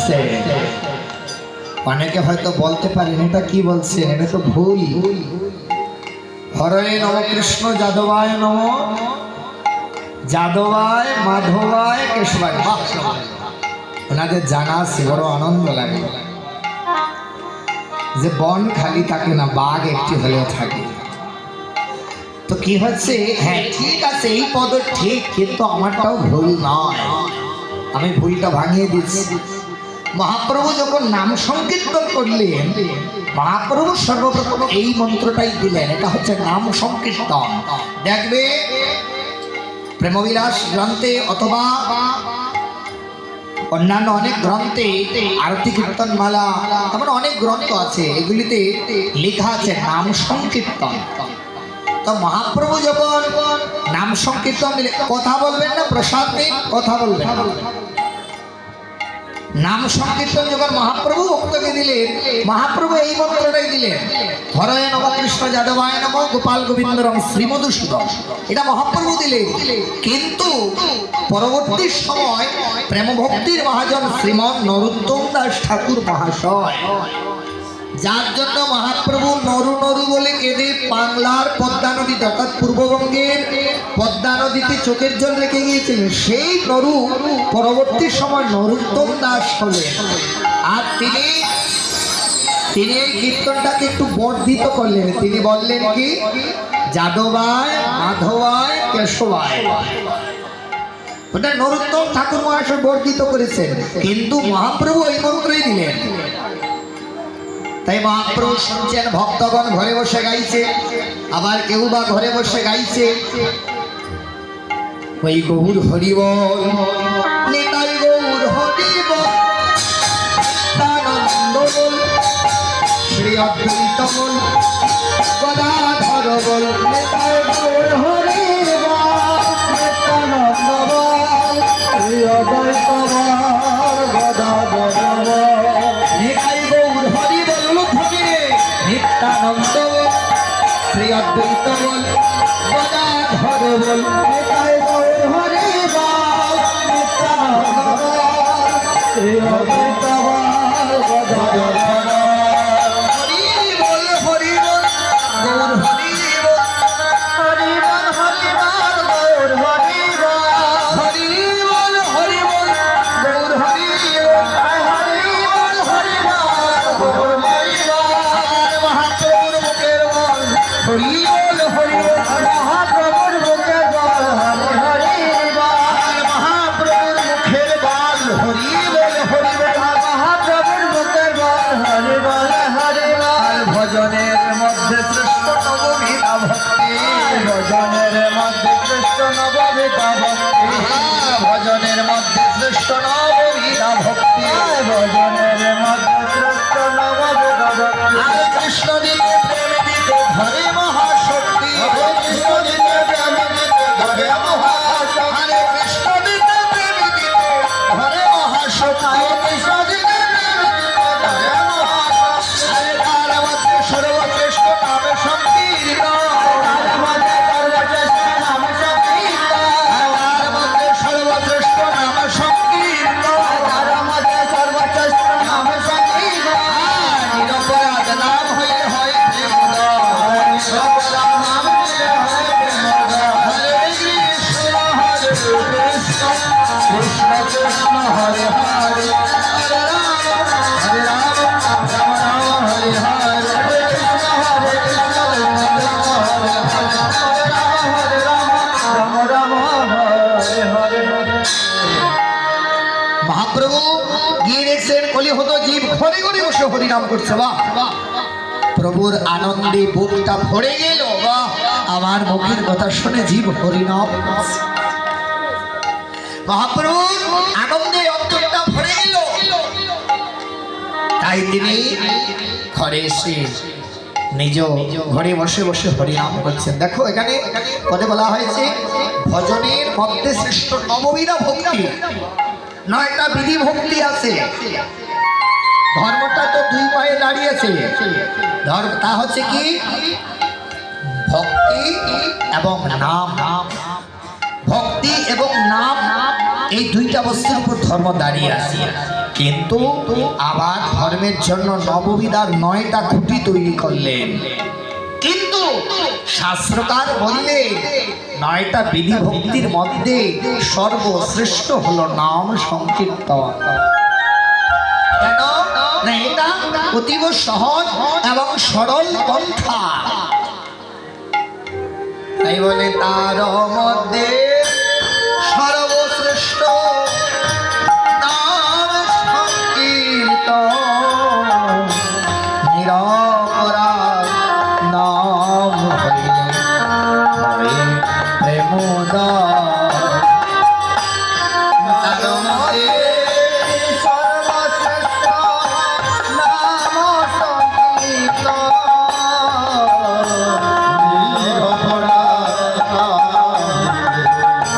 বলছে? অনেকে হয়তো বলতে পারেন এটা কি বলছেন, এটা তো ভুল। হরে নম কৃষ্ণ যাদবায় নম, যাদবায় মাধবায় কেশবায়। ওনাদের জানা আছে, বড় আনন্দ লাগে যে বন খালি থাকে না, বাঘ একটি হলেও থাকে। তো কি হচ্ছে, হ্যাঁ ঠিক আছে এই পদ ঠিক, কিন্তু আমারটাও ভুল নয়, আমি ভুলটা ভাঙিয়ে দিচ্ছি। মহাপ্রভু যখন নাম সংকীর্তন করলেন, মহাপ্রভু সর্বপ্রথম এই মন্ত্রটাই দিলেন, এটা হচ্ছে নাম সংকীর্তন। দেখবে প্রেমবিলাস গ্রন্থে অথবা অন্যান্য অনেক গ্রন্থে, আরতি কীর্তন মালা, তারপরে অনেক গ্রন্থ আছে, এগুলিতে লেখা আছে নাম সংকীর্তন। তো মহাপ্রভু যখন নাম সংকীর্তন দিলে, কথা বলবেন না, প্রসাদ দিন, কথা বলবেন। নাম সংকীর্তন যখন মহাপ্রভু ভক্তকে দিলেন, মহাপ্রভু এই মন্ত্রটাই দিলেন, হরে নম কৃষ্ণ যাদবায় নম গোপাল গোবিন্দরম শ্রীমধুসূদন। এটা মহাপ্রভু দিলেন। কিন্তু পরবর্তী সময় প্রেম ভক্তির মহাজন শ্রীমৎ নরোত্তম দাস ঠাকুর মহাশয়, যার জন্য মহাপ্রভু নরু নরু বলে কেঁদে বাংলার পদ্মা নদীতে অর্থাৎ পূর্ববঙ্গের পদ্মা নদীতে চোখের জল রেখে গিয়েছিলেন, সেই নরু পরবর্তী সময় নরোত্তম দাস হলেন। আর তিনি এই কীর্তনটাকে একটু বর্ধিত করলেন। তিনি বললেন কি, যাদবায় মাধবায় কেশবায়। ওটা নরোত্তম ঠাকুর মহাশয় বর্ধিত করেছেন, কিন্তু মহাপ্রভু এই মন্ত্রই দিলেন। তাই মহাপ্রভু শুনছেন, ভক্তগণ ঘরে বসে গাইছে, আবার কেউ বা ঘরে বসে গাইছে ওই গৌর হরিবল, নিতাই গৌর হরিবল, নিত্যানন্দ বল, শ্রী অদ্বৈত বল, গদাধর বল, নিতাই গৌর হরিবল, নিত্যানন্দ বল, শ্রী অদ্বৈত বল, গদাধর বল, নিতাই গৌর হরিবল, নিত্যানন্দ বল, শ্রী অদ্বৈত বল, গদাধর বল, নিতাই গৌর হরিবল, নিত্যানন্দ বল, শ্রী অদ্বৈত বল, গদাধর বল, হরি বল হরি বল গৌর হরি বল, হরি বল হরি বল গৌর হরি বল, হরি বল হরি বল গৌর হরি বল, হরি বল হরি বল গৌর হরি বল। মহাপ্রভুর মুখের বল হরি বল হরি বল, মহাপ্রভুর মুখের বল হরি হরি বল, মহাপ্রভুর মুখের বল হরি বল হরি বল, মহাপ্রভুর মুখের বল হরি বল হরি বল। ভজনের মধ্যে শ্রেষ্ঠ নববিধা ভক্তি, ভজনের মধ্যে শ্রেষ্ঠ নববিধা ভক্তি, ভজনের মধ্যে শ্রেষ্ঠ নববিধা ভক্তি, ভজনের মধ্যে শ্রেষ্ঠ নববিধা ভক্তি। আর কৃষ্ণ দিতে প্রেম দিতে ধরে মহাশক্তি, কৃষ্ণ দিতে প্রেম দিতে ধরে মহাশক্তি, হরে কৃষ্ণ দিতে প্রেম দিতে ধরে মহাশক্তি, কৃষ্ণ দিতে প্রেম দিতে ধরে মহাশক্তি। আরে তার মধ্যে সর্বশ্রেষ্ঠ নাম সংকীর্তন, তার মধ্যে সর্বশ্রেষ্ঠ নাম সংকীর্তন, তার মধ্যে সর্বশ্রেষ্ঠ নাম সংকীর্তন, তার মধ্যে সর্বশ্রেষ্ঠ নাম সংকীর্তন। নিরপরাধ নাম হইলে হয় প্রেমদান, নিরপরাধ নাম হইলে হয় প্রেমদান। হরে কৃষ্ণ হরে কৃষ্ণ, কৃষ্ণ কৃষ্ণ হরে হরে, হরে রাম হরে রাম, রাম রাম হরে হরে, হরে কৃষ্ণ হরে কৃষ্ণ, কৃষ্ণ হরে হরে, হরে রাম হরে রাম, রাম রাম হরে হরে। মহাপ্রভু গিয়ে দেখছেন কলিহত জীব ঘরে ঘরে বসে হরিনাম করছে। বাহ, প্রভুর আনন্দে বুকটা ভরে গেল। বাহ, আমার মুখের কথা শুনে জীব হরিনাম করছে। মহাপ্রভুর আনন্দে অন্তরটা ভরে গেল, তাই তিনি ঘরে এসে নিজ ঘরে বসে বসে হরিনাম করছেন। দেখো এখানে পদে বলা হয়েছে ভজনের মধ্যে শ্রেষ্ঠ নববিধা ভক্তি, নয়টা বিধি ভক্তি আছে। ধর্মটা তো দুই পায়ে দাঁড়িয়েছে, ধর্ম তা হচ্ছে কি ভক্তি এবং নাম। ভক্তি এবং নাম এই দুইটা বস্তুর উপর ধর্ম দাঁড়িয়ে আছে। কিন্তু আবার ধর্মের জন্য নববিধার 9টা খুঁটি তৈরি করলেন। কিন্তু শাস্ত্রকার বললে 9টা বিধি ভক্তির মধ্যে সর্বশ্রেষ্ঠ হলো নাম সংকীর্তন। কেন না এটা অতীব সহজ এবং সরল পন্থা। তাই বলে তার মধ্যে সর্বশ্রেষ্ঠ নাম সংকীর্তন। নিরপরাধ নাম হইলে হয় প্রেমোদয়।